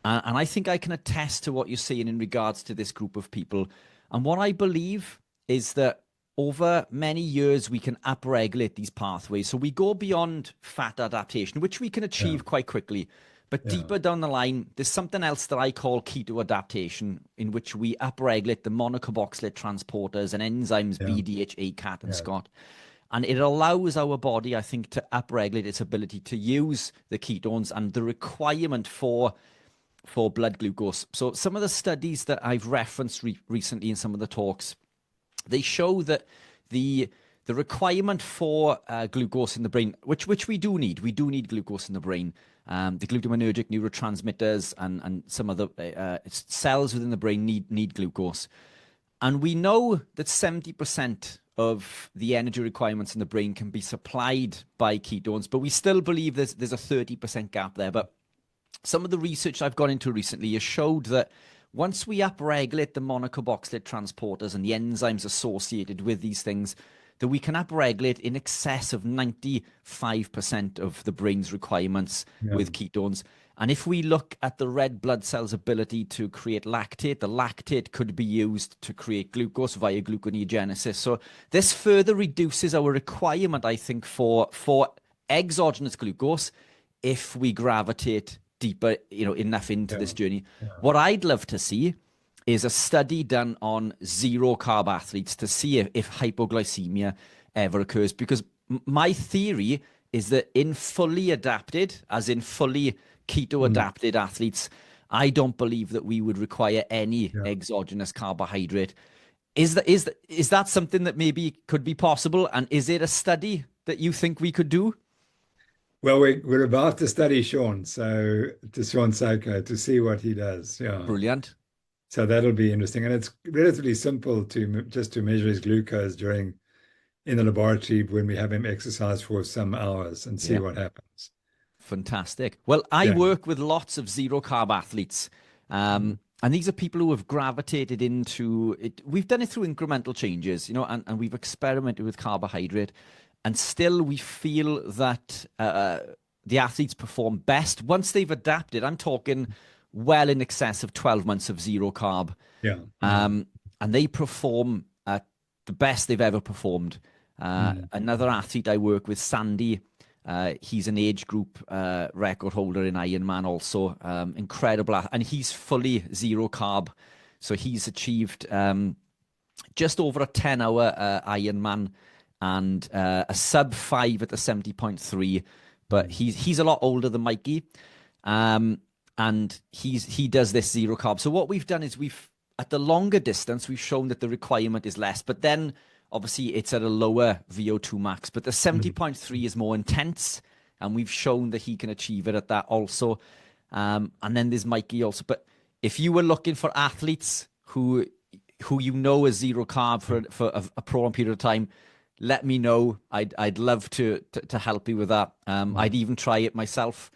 and I think I can attest to what you're saying in regards to this group of people. And what I believe is that over many years, we can upregulate these pathways. So we go beyond fat adaptation, which we can achieve quite quickly. But deeper down the line, there's something else that I call keto adaptation, in which we upregulate the monocarboxylate transporters and enzymes BDH, ACAT, and SCOT. And it allows our body, I think, to upregulate its ability to use the ketones and the requirement for blood glucose. So some of the studies that I've referenced recently in some of the talks, they show that the requirement for glucose in the brain, which we do need glucose in the brain. The glutaminergic neurotransmitters and some of the cells within the brain need glucose. And we know that 70% of the energy requirements in the brain can be supplied by ketones, but we still believe there's a 30% gap there. But some of the research I've gone into recently has showed that once we upregulate the monocarboxylate transporters and the enzymes associated with these things, that we can upregulate in excess of 95% of the brain's requirements with ketones. And if we look at the red blood cell's ability to create lactate, the lactate could be used to create glucose via gluconeogenesis. So this further reduces our requirement, I think, for exogenous glucose if we gravitate deeper, enough into this journey. What I'd love to see is a study done on zero carb athletes to see if hypoglycemia ever occurs. Because my theory is that in fully adapted, as in fully keto adapted athletes, I don't believe that we would require any exogenous carbohydrate. Is that something that maybe could be possible? And is it a study that you think we could do? Well, we're about to study Sean, to Sean Soko, to see what he does. Yeah. Brilliant. So that'll be interesting. And it's relatively simple to measure his glucose in the laboratory when we have him exercise for some hours and see what happens. Fantastic. Well, I work with lots of zero carb athletes. And these are people who have gravitated into it. We've done it through incremental changes, and we've experimented with carbohydrate. And still we feel that the athletes perform best once they've adapted. I'm talking well in excess of 12 months of zero carb. And they perform at the best they've ever performed. Another athlete I work with, Sandy, he's an age group record holder in Ironman also. Incredible. And he's fully zero carb. So he's achieved just over a 10-hour Ironman and a sub 5 at the 70.3. But he's a lot older than Mikey. And he does this zero carb. So what we've done is at the longer distance, we've shown that the requirement is less. But then obviously it's at a lower VO2 max. But the 70.3 is more intense. And we've shown that he can achieve it at that also. And then there's Mikey also. But if you were looking for athletes who is zero carb for a prolonged period of time, let me know. I'd love to help you with that. I'd even try it myself.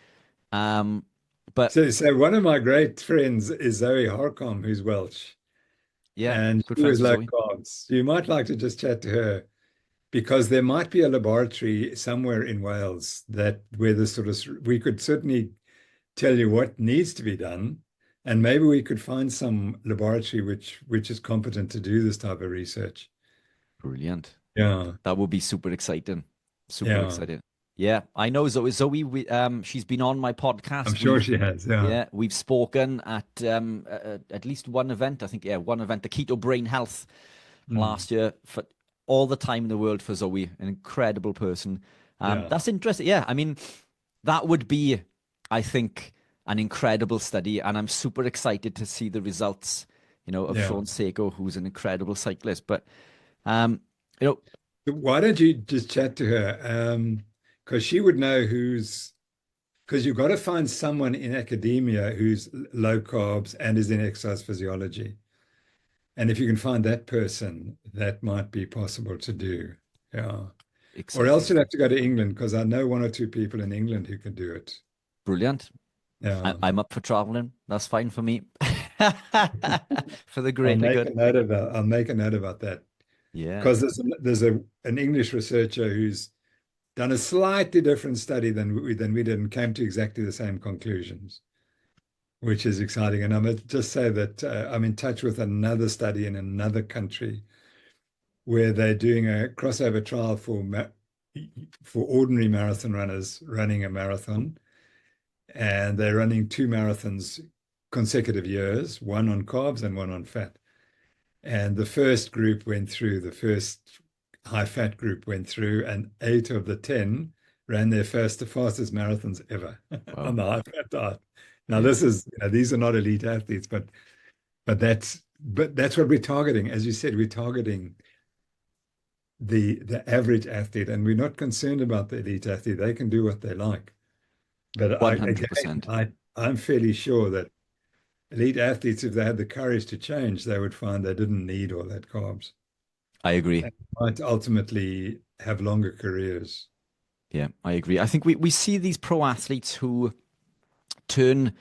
But so one of my great friends is Zoe Harcom, who's Welsh. And she was low carbs. You might like to just chat to her, because there might be a laboratory somewhere in Wales where this we could certainly tell you what needs to be done, and maybe we could find some laboratory which is competent to do this type of research. Brilliant. Yeah, That would be super exciting. Super yeah. exciting. Yeah, I know Zoe. Zoe, she's been on my I'm podcast. sure she has. Yeah. Yeah, we've spoken at least one event. I think, yeah, one event, the Keto Brain Health Mm. last year. For all the time in the world for Zoe, an incredible person. Yeah. That's interesting. Yeah, I mean, that would be, I think, an incredible study, and I'm super excited to see the results. Of Yeah. Sean Seiko, who's an incredible cyclist. But um, you know, Why don't you just chat to her? Because she would know because you've got to find someone in academia who's low carbs and is in exercise physiology. And if you can find that person, that might be possible to do. Yeah. Or else exciting, you'll have to go to England because I know one or two people in England who can do it. brilliant. Yeah. I'm up for traveling. That's fine for me. For the I'll greater make good. a note about I'll make a note about that Yeah, because there's an English researcher who's done a slightly different study than we did and came to exactly the same conclusions, which is exciting. And I must just say that I'm in touch with another study in another country where they're doing a crossover trial for ordinary marathon runners running a marathon, and they're running two marathons consecutive years, one on carbs and one on fat. And the first group went through, the first high fat group went through, and 8 of the 10 ran their the fastest marathons ever on wow. the high fat diet. Now, Yeah, these are not elite athletes, but that's what we're targeting. As you said, we're targeting the average athlete, and we're not concerned about the elite athlete. They can do what they like. But again, 100%. I'm fairly sure that elite athletes, if they had the courage to change, they would find they didn't need all that carbs I agree. and might ultimately have longer careers. Yeah, I agree. I think we see these pro athletes who turn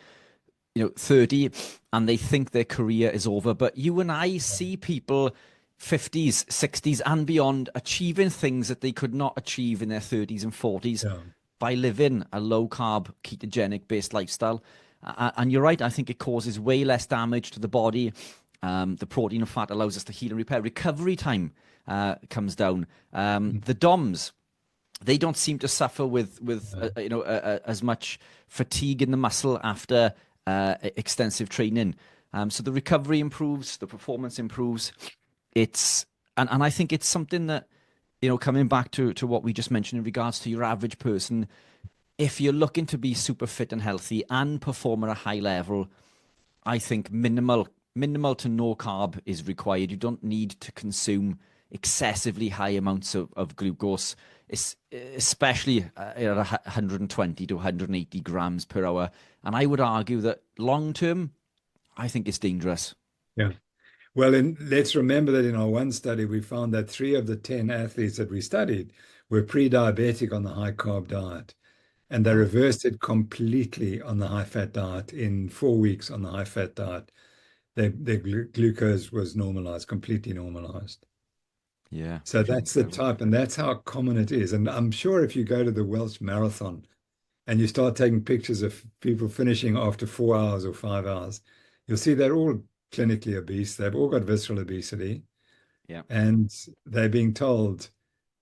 30 and they think their career is over. But you and I see people 50s, 60s, and beyond achieving things that they could not achieve in their 30s and 40s Yeah, by living a low carb, ketogenic based lifestyle. And you're right, I think it causes way less damage to the body. The protein and fat allows us to heal and repair. Recovery time comes down. The DOMs, they don't seem to suffer with yeah, as much fatigue in the muscle after extensive training. So the recovery improves, the performance improves. And I think it's something that, coming back to what we just mentioned in regards to your average person, if you're looking to be super fit and healthy and perform at a high level, I think minimal to no carb is required. You don't need to consume excessively high amounts of glucose, especially at 120 to 180 grams per hour. And I would argue that long term, I think it's dangerous. yeah. Well, let's remember that in our one study, we found that 3 of the 10 athletes that we studied were pre-diabetic on the high carb diet, and they Wow. reversed it completely on the high fat diet in 4 weeks on the high fat diet. Their glucose was normalized, completely normalized. Yeah, So pretty that's the incredible. type, and that's how common it is. And I'm sure if you go to the Welsh Marathon and you start taking pictures of people finishing after 4 hours or 5 hours, you'll see they're all clinically obese. They've all got visceral obesity, Yeah. and they're being told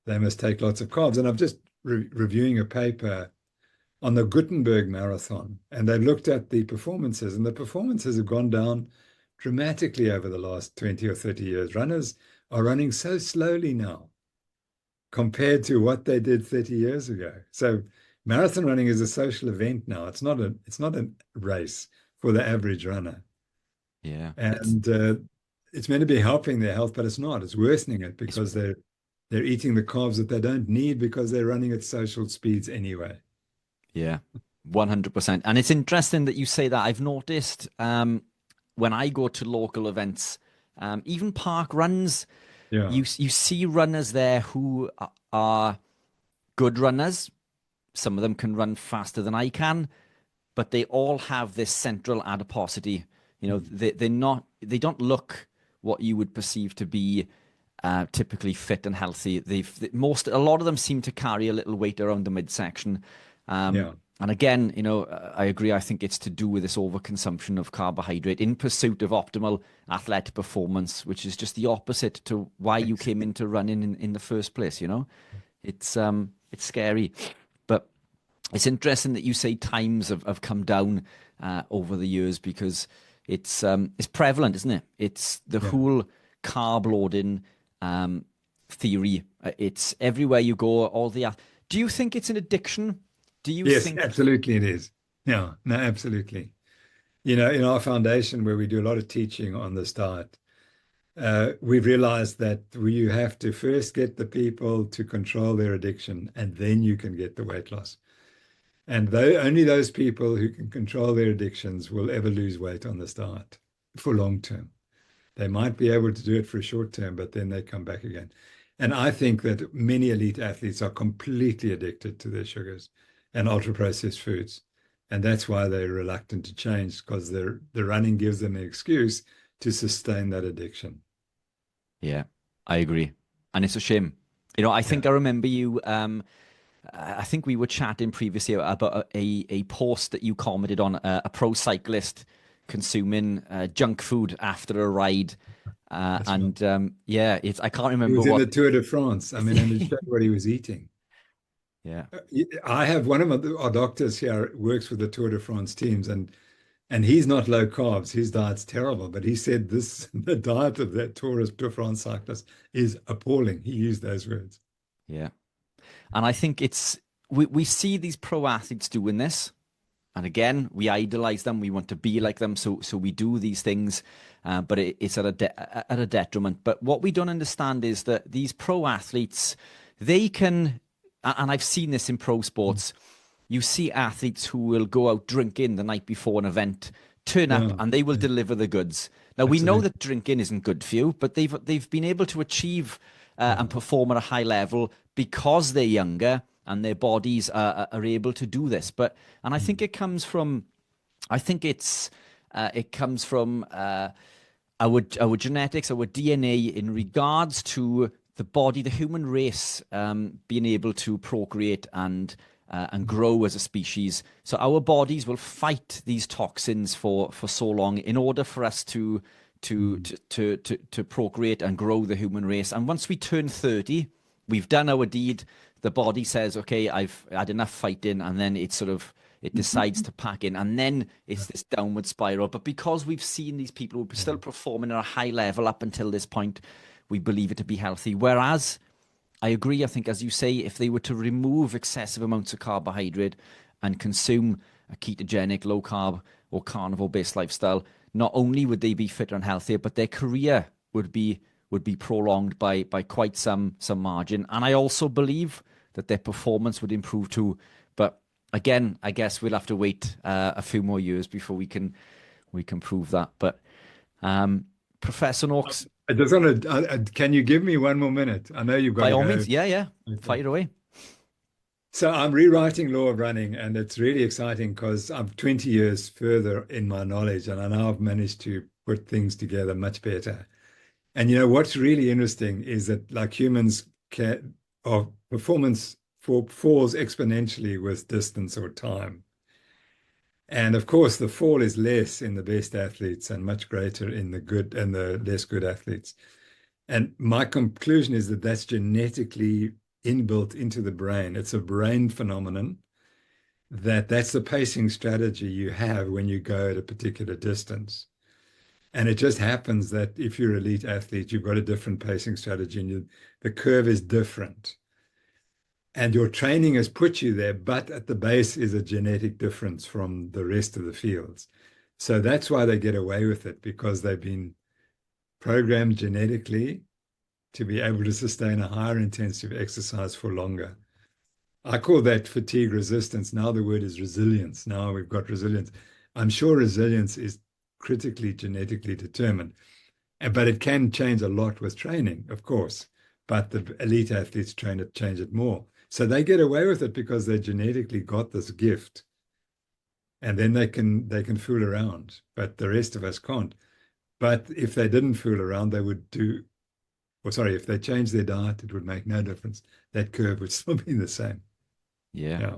they must take lots of carbs. And I'm just reviewing a paper on the Gutenberg Marathon, and they looked at the performances, and the performances have gone down dramatically over the last 20 or 30 years. Runners are running so slowly now compared to what they did 30 years ago. So marathon running is a social event now. It's not a race for the average runner. Yeah. And it's meant to be helping their health, but it's not. It's worsening it It's because they're eating the carbs that they don't need because they're running at social speeds anyway. Yeah, 100%. And it's interesting that you say that. I've noticed when I go to local events, even park runs, Yeah. you see runners there who are good runners. Some of them can run faster than I can, but they all have this central adiposity. They don't look what you would perceive to be typically fit and healthy. A lot of them seem to carry a little weight around the midsection. Yeah. And again, I agree. I think it's to do with this overconsumption of carbohydrate in pursuit of optimal athletic performance, which is just the opposite to why you came into running in the first place. It's scary, but it's interesting that you say times have come down over the years, because it's prevalent, isn't it? It's the Yeah. whole carb loading theory. It's everywhere you go. Do you think it's an addiction? Do you Yes, think? absolutely it is. Yeah, no, absolutely. In our foundation where we do a lot of teaching on this diet, we've realized that you have to first get the people to control their addiction, and then you can get the weight loss. And only those people who can control their addictions will ever lose weight on this diet for long term. They might be able to do it for a short term, but then they come back again. And I think that many elite athletes are completely addicted to their sugars and ultra processed foods. And that's why they're reluctant to change, because the running gives them an excuse to sustain that addiction. Yeah, I agree. And it's a shame. I Yeah. think I remember you. I think we were chatting previously about a post that you commented on, a pro cyclist consuming junk food after a ride. That's right. And yeah, I can't He remember was in what. the Tour de France. I mean, and it showed what he was eating. Yeah. I have one of our doctors here works with the Tour de France teams, and he's not low carbs. His diet's terrible, but he said the diet of that Tour de France cyclist is appalling. He used those words. Yeah. And I think we see these pro athletes doing this. And again, we idolize them. We want to be like them. So we do these things, but it's at a detriment. But what we don't understand is that these pro athletes, they can, and I've seen this in pro sports, you see athletes who will go out drinking the night before an event, turn up, Yeah, and they will yeah, deliver the goods. Now, we know absolutely. that drinking isn't good for you, but they've been able to achieve and Yeah. perform at a high level because they're younger and their bodies are able to do this. And I think Mm. it comes from, I think it comes from our genetics, our DNA, in regards to the body, the human race, being able to procreate and grow as a species. So our bodies will fight these toxins for so long in order for us Mm. to procreate and grow the human race. And once we turn 30, we've done our deed. The body says, okay, I've had enough fighting, and then it decides to pack in, and then it's this downward spiral. But because we've seen these people who are still performing at a high level up until this point, we believe it to be healthy. Whereas I agree, I think, as you say, if they were to remove excessive amounts of carbohydrate and consume a ketogenic, low carb, or carnivore based lifestyle, not only would they be fitter and healthier, but their career would be prolonged by quite some margin. And I also believe that their performance would improve too. But again, I guess we'll have to wait a few more years before we can prove that. But Professor Noakes, I just want to, can you give me one more minute? I know you've got by to all go. means, yeah, Okay. fire away. So I'm rewriting Law of Running, and it's really exciting because I'm 20 years further in my knowledge, and I now have managed to put things together much better. And what's really interesting is that, like humans, our performance falls exponentially with distance or time. And of course, the fall is less in the best athletes and much greater in the good and the less good athletes. And my conclusion is that that's genetically inbuilt into the brain. It's a brain phenomenon that's the pacing strategy you have when you go at a particular distance. And it just happens that if you're an elite athlete, you've got a different pacing strategy, and the curve is different. And your training has put you there, but at the base is a genetic difference from the rest of the fields. So that's why they get away with it, because they've been programmed genetically to be able to sustain a higher intensity of exercise for longer. I call that fatigue resistance. Now the word is resilience. Now we've got resilience. I'm sure resilience is critically genetically determined, but it can change a lot with training, of course. But the elite athletes change it more. So they get away with it because they genetically got this gift. And then they can fool around, but the rest of us can't. But if they didn't fool around, they would do, or sorry, if they changed their diet, it would make no difference. That curve would still be the same. Yeah.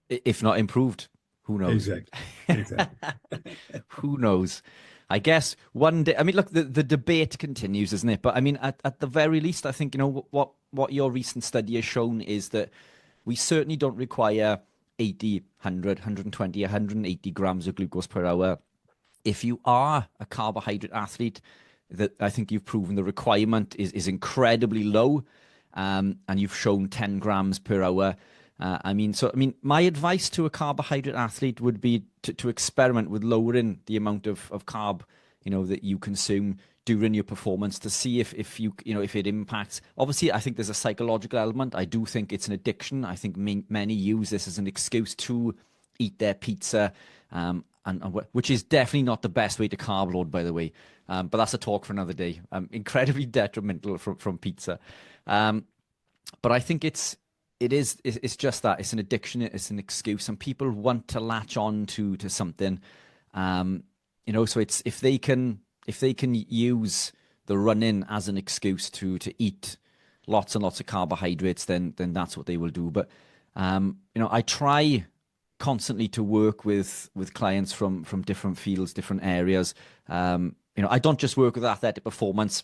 Yeah. if not improved. Who knows? Exactly. Exactly. Who knows? I guess one day. I mean, look, the debate continues, isn't it? But I mean, at the very least, I think, what your recent study has shown is that we certainly don't require 80, 100, 120, 180 grams of glucose per hour. If you are a carbohydrate athlete, that I think you've proven the requirement is incredibly low, and you've shown 10 grams per hour. I mean, my advice to a carbohydrate athlete would be to experiment with lowering the amount of carb, that you consume during your performance, to see if if it impacts. Obviously, I think there's a psychological element. I do think it's an addiction. I think many use this as an excuse to eat their pizza, and which is definitely not the best way to carb load, by the way. But that's a talk for another day. Incredibly detrimental from pizza. But I think it's just that it's an addiction. It's an excuse, and people want to latch on to something. So it's if they can use the running as an excuse to eat lots and lots of carbohydrates, then that's what they will do. But I try constantly to work with clients from different fields, different areas. I don't just work with athletic performance,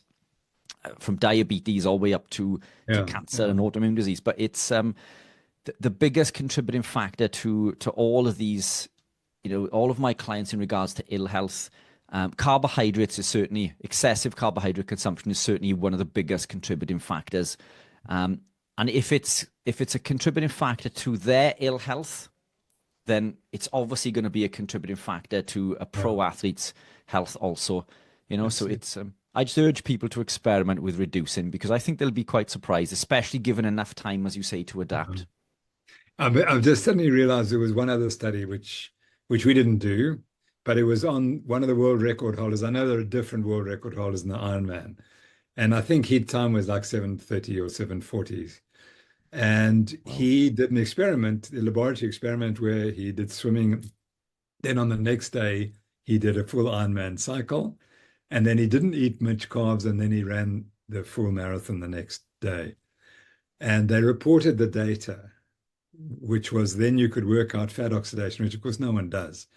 from diabetes all the way up to cancer and autoimmune disease. But it's the biggest contributing factor to all of these, all of my clients in regards to ill health. Carbohydrates is certainly, excessive carbohydrate consumption is certainly one of the biggest contributing factors. And if it's a contributing factor to their ill health, then it's obviously going to be a contributing factor to a pro athlete's health also. So it's I just urge people to experiment with reducing, because I think they'll be quite surprised, especially given enough time, as you say, to adapt. I've just suddenly realized there was one other study which we didn't do, but it was on one of the world record holders. I know there are different world record holders in the Ironman, and I think heat time was like 7:30 or 7:40s. And he did an experiment, a laboratory experiment, where he did swimming. Then on the next day, he did a full Ironman cycle. And then he didn't eat much carbs, and then he ran the full marathon the next day. And they reported the data, which was then you could work out fat oxidation, which of course no one does.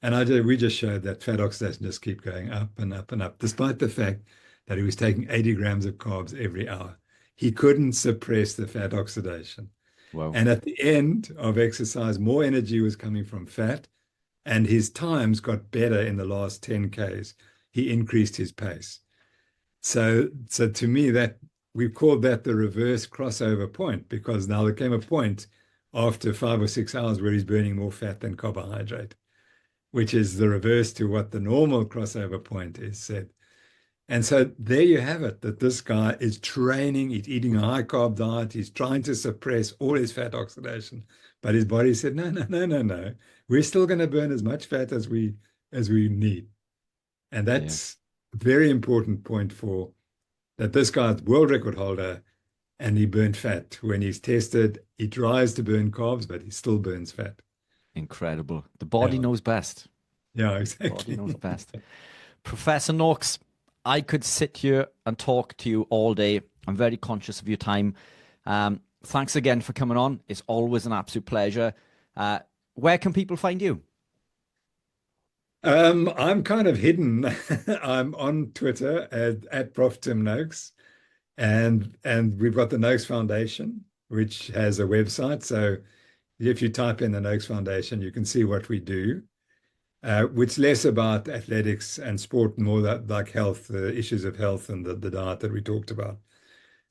And we just showed that fat oxidation just keep going up and up and up, despite the fact that he was taking 80 grams of carbs every hour. He couldn't suppress the fat oxidation. Wow. And at the end of exercise, more energy was coming from fat, and his times got better in the last 10 Ks. He increased his pace. So to me, that we've called that the reverse crossover point, because now there came a point after 5 or 6 hours where he's burning more fat than carbohydrate, which is the reverse to what the normal crossover point is said. And so there you have it, that this guy is training, he's eating a high carb diet, he's trying to suppress all his fat oxidation, but his body said, no. We're still going to burn as much fat as we need. And that's a very important point for that. This guy's world record holder, and he burned fat. When he's tested, he tries to burn carbs, but he still burns fat. Incredible. The body knows best. Yeah, exactly. The body knows best. Professor Noakes, I could sit here and talk to you all day. I'm very conscious of your time. Thanks again for coming on. It's always an absolute pleasure. Where can people find you? I'm kind of hidden. I'm on Twitter at Prof. Tim Noakes, and we've got the Noakes Foundation, which has a website. So if you type in the Noakes Foundation, you can see what we do, which is less about athletics and sport, more like health, the issues of health and the diet that we talked about.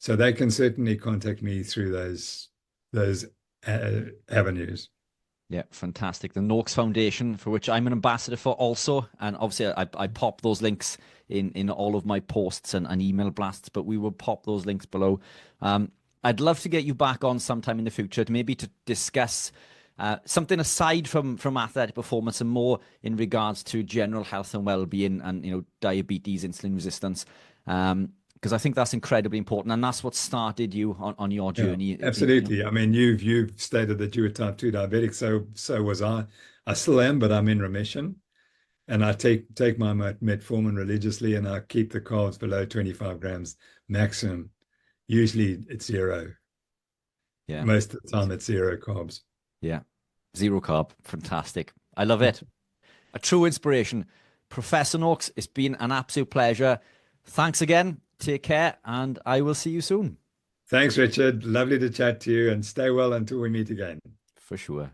So they can certainly contact me through those avenues. Yeah, fantastic. The Noakes Foundation, for which I'm an ambassador for also. And obviously, I pop those links in all of my posts and email blasts, but we will pop those links below. I'd love to get you back on sometime in the future, maybe to discuss something aside from athletic performance and more in regards to general health and well-being and, diabetes, insulin resistance. Because I think that's incredibly important, and that's what started you on your journey. Yeah, absolutely. I mean, you've stated that you were type 2 diabetic, so was I. I still am, but I'm in remission, and I take my metformin religiously, and I keep the carbs below 25 grams maximum. Usually it's zero. Yeah, most of the time it's zero carbs. Yeah. Zero carb. Fantastic. I love it. A true inspiration. Professor Noakes, it's been an absolute pleasure. Thanks again. Take care, and I will see you soon. Thanks, Richard. Lovely to chat to you, and stay well until we meet again. For sure.